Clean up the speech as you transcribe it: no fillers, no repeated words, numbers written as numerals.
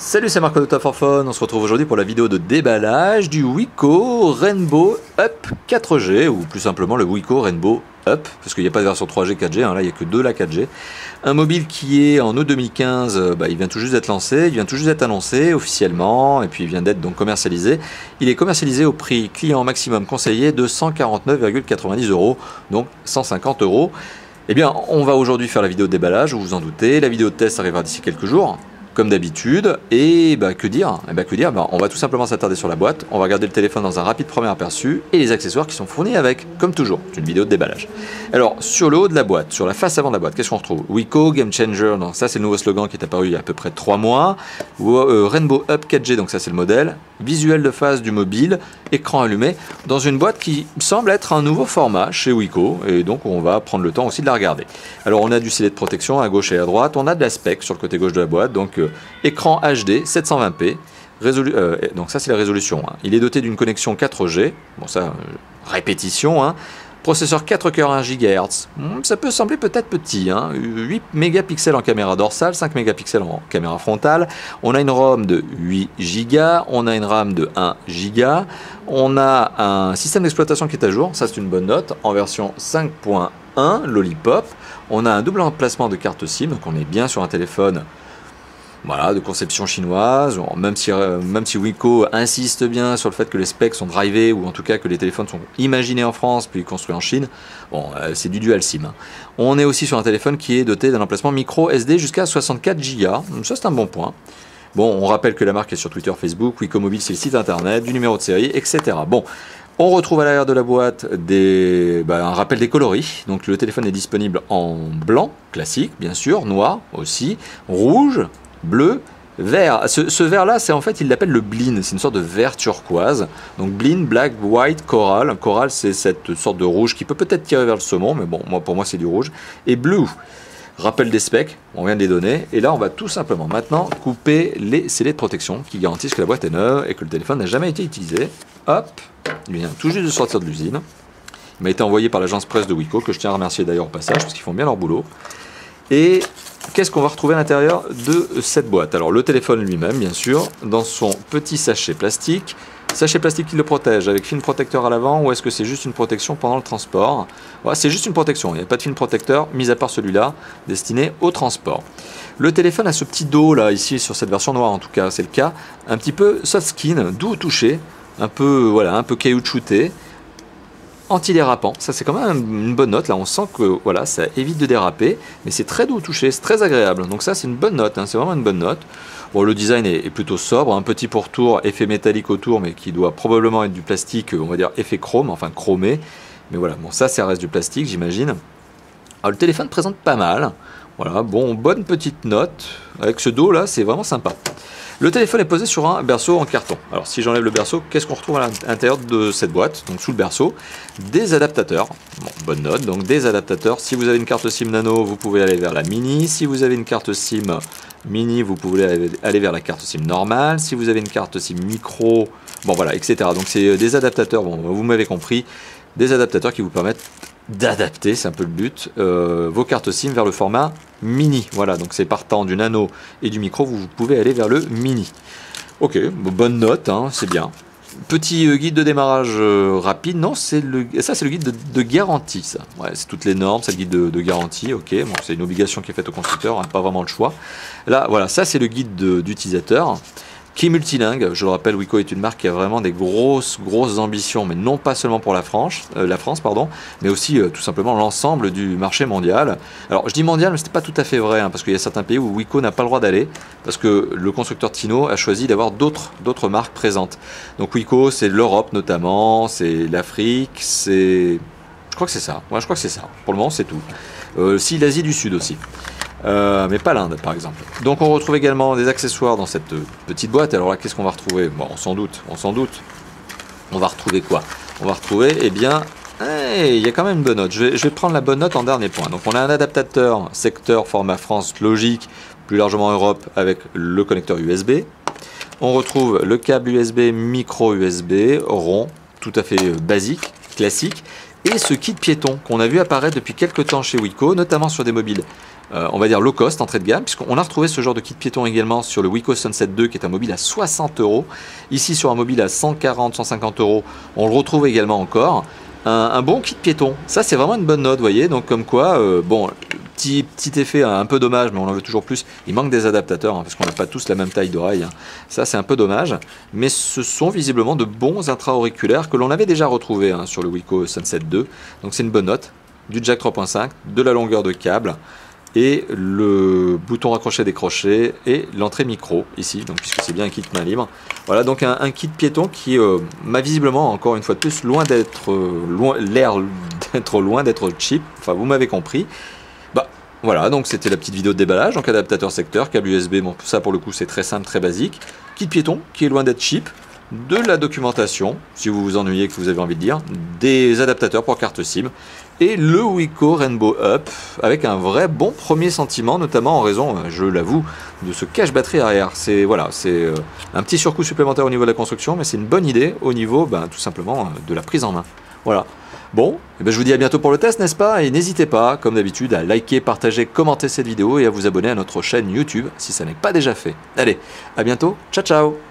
Salut, c'est Marco de Top for Fun. On se retrouve aujourd'hui pour la vidéo de déballage du Wiko Rainbow Up 4G, ou plus simplement le Wiko Rainbow Up, parce qu'il n'y a pas de version 3G, 4G, hein, là il n'y a que de la 4G. Un mobile qui est en août 2015, il vient tout juste d'être lancé, il vient tout juste d'être annoncé officiellement, et puis il vient d'être donc commercialisé. Il est commercialisé au prix client maximum conseillé de 149,90 €, donc 150 €. Eh bien, on va aujourd'hui faire la vidéo de déballage, vous vous en doutez. La vidéo de test arrivera d'ici quelques jours, comme d'habitude. Et que dire, on va tout simplement s'attarder sur la boîte. On va regarder le téléphone dans un rapide premier aperçu et les accessoires qui sont fournis avec, comme toujours. C'est une vidéo de déballage. Alors, sur le haut de la boîte, sur la face avant de la boîte, qu'est-ce qu'on retrouve? Wiko Game Changer, donc ça c'est le nouveau slogan qui est apparu il y a à peu près 3 mois. Rainbow Up 4G, donc ça c'est le modèle. Visuel de face du mobile, écran allumé, dans une boîte qui semble être un nouveau format chez Wiko, et donc on va prendre le temps aussi de la regarder. Alors on a du filet de protection à gauche et à droite, on a de la spec sur le côté gauche de la boîte, donc écran HD 720p, donc ça c'est la résolution, hein. Il est doté d'une connexion 4G, bon ça, répétition, hein. Processeur 4 cœurs 1 GHz, ça peut sembler peut-être petit, hein. 8 mégapixels en caméra dorsale, 5 mégapixels en caméra frontale, on a une ROM de 8 Go, on a une RAM de 1 Go, on a un système d'exploitation qui est à jour, ça c'est une bonne note, en version 5.1 Lollipop, on a un double emplacement de carte SIM, donc on est bien sur un téléphone de conception chinoise, même si Wiko insiste bien sur le fait que les specs sont drivés, ou en tout cas que les téléphones sont imaginés en France puis construits en Chine, c'est du dual SIM. On est aussi sur un téléphone qui est doté d'un emplacement micro SD jusqu'à 64 Go, ça c'est un bon point. Bon, on rappelle que la marque est sur Twitter, Facebook, Wiko Mobile c'est le site internet, du numéro de série, etc. Bon, on retrouve à l'arrière de la boîte un rappel des coloris. Donc le téléphone est disponible en blanc, classique bien sûr, noir aussi, rouge, bleu, vert. Ce vert là, c'est en fait, il l'appelle le Blin, c'est une sorte de vert turquoise. Donc Blin, black, white, coral. Coral, c'est cette sorte de rouge qui peut peut-être tirer vers le saumon, mais bon, pour moi c'est du rouge. Et blue, rappel des specs, on vient de les donner. Et là, on va tout simplement maintenant couper les scellés de protection qui garantissent que la boîte est neuve et que le téléphone n'a jamais été utilisé. Hop, il vient tout juste de sortir de l'usine. Il m'a été envoyé par l'agence presse de Wiko, que je tiens à remercier d'ailleurs au passage, parce qu'ils font bien leur boulot. Et qu'est-ce qu'on va retrouver à l'intérieur de cette boîte? Alors le téléphone lui-même, bien sûr, dans son petit sachet plastique. Sachet plastique qui le protège avec film protecteur à l'avant, ou est-ce que c'est juste une protection pendant le transport? C'est juste une protection, il n'y a pas de film protecteur, mis à part celui-là, destiné au transport. Le téléphone a ce petit dos là, ici sur cette version noire en tout cas, c'est le cas, un petit peu soft skin, doux au toucher, un peu caoutchouté. Anti-dérapant, ça c'est quand même une bonne note, là on sent que ça évite de déraper, mais c'est très doux au toucher, c'est très agréable, donc ça c'est une bonne note, hein, c'est vraiment une bonne note. Bon, le design est plutôt sobre, un petit pourtour, effet métallique autour, mais qui doit probablement être du plastique, on va dire effet chrome, enfin chromé, mais voilà, bon ça reste du plastique j'imagine. Alors le téléphone présente pas mal, bonne petite note, avec ce dos là c'est vraiment sympa. Le téléphone est posé sur un berceau en carton. Alors si j'enlève le berceau, qu'est-ce qu'on retrouve à l'intérieur de cette boîte? Donc sous le berceau, des adaptateurs. Bon, bonne note, donc des adaptateurs. Si vous avez une carte SIM nano, vous pouvez aller vers la mini. Si vous avez une carte SIM mini, vous pouvez aller vers la carte SIM normale. Si vous avez une carte SIM micro, etc. Donc c'est des adaptateurs, vous m'avez compris, des adaptateurs qui vous permettent d'adapter, c'est un peu le but, vos cartes SIM vers le format mini. Voilà, donc c'est partant du nano et du micro, vous pouvez aller vers le mini. Ok, bonne note, hein, c'est bien. Petit guide de démarrage rapide, non, c'est le guide de garantie, ça. Ouais, c'est toutes les normes, c'est le guide de garantie, ok, bon, c'est une obligation qui est faite au constructeur, hein, pas vraiment le choix. Là, ça c'est le guide d'utilisateur. Qui est multilingue, je le rappelle, Wiko est une marque qui a vraiment des grosses ambitions, mais non pas seulement pour la France, mais aussi tout simplement l'ensemble du marché mondial. Alors je dis mondial, mais ce n'est pas tout à fait vrai, hein, parce qu'il y a certains pays où Wiko n'a pas le droit d'aller, parce que le constructeur Tino a choisi d'avoir d'autres marques présentes. Donc Wiko, c'est l'Europe notamment, c'est l'Afrique, je crois que c'est ça, je crois que c'est ça, pour le moment c'est tout. Si l'Asie du Sud aussi. Mais pas l'Inde par exemple. Donc on retrouve également des accessoires dans cette petite boîte. Alors là, qu'est-ce qu'on va retrouver? Bon, on s'en doute. On va retrouver quoi? On va retrouver, il y a quand même une bonne note. Je vais prendre la bonne note en dernier point. Donc on a un adaptateur secteur format France logique, plus largement Europe, avec le connecteur USB. On retrouve le câble USB micro USB rond, tout à fait basique, classique. Et ce kit piéton qu'on a vu apparaître depuis quelques temps chez Wiko, notamment sur des mobiles on va dire low cost, entrée de gamme, puisqu'on a retrouvé ce genre de kit piéton également sur le Wiko Sunset 2, qui est un mobile à 60 €. Ici, sur un mobile à 140-150 €, on le retrouve également encore. Un bon kit piéton, ça c'est vraiment une bonne note, vous voyez, donc comme quoi, bon, petit effet un peu dommage, mais on en veut toujours plus, il manque des adaptateurs, hein, parce qu'on n'a pas tous la même taille d'oreille, hein. Ça c'est un peu dommage, mais ce sont visiblement de bons intra-auriculaires que l'on avait déjà retrouvés hein, sur le Wiko Sunset 2, donc c'est une bonne note, du jack 3.5, de la longueur de câble, et le bouton raccroché décroché et l'entrée micro ici, donc puisque c'est bien un kit main libre. Voilà, donc un kit piéton qui m'a visiblement encore une fois de plus loin d'être loin d'être cheap, enfin vous m'avez compris. Bah voilà, donc c'était la petite vidéo de déballage, donc adaptateur secteur, câble USB, bon ça pour le coup c'est très simple, très basique. Kit piéton qui est loin d'être cheap, de la documentation, si vous vous ennuyez que vous avez envie de dire, des adaptateurs pour carte SIM, et le Wiko Rainbow Up, avec un vrai bon premier sentiment, notamment en raison, je l'avoue, de ce cache batterie arrière. C'est voilà, c'est un petit surcoût supplémentaire au niveau de la construction, mais c'est une bonne idée au niveau tout simplement de la prise en main. Voilà. Bon, et ben je vous dis à bientôt pour le test, n'est-ce pas? Et n'hésitez pas, comme d'habitude, à liker, partager, commenter cette vidéo et à vous abonner à notre chaîne YouTube si ça n'est pas déjà fait. Allez, à bientôt, ciao ciao!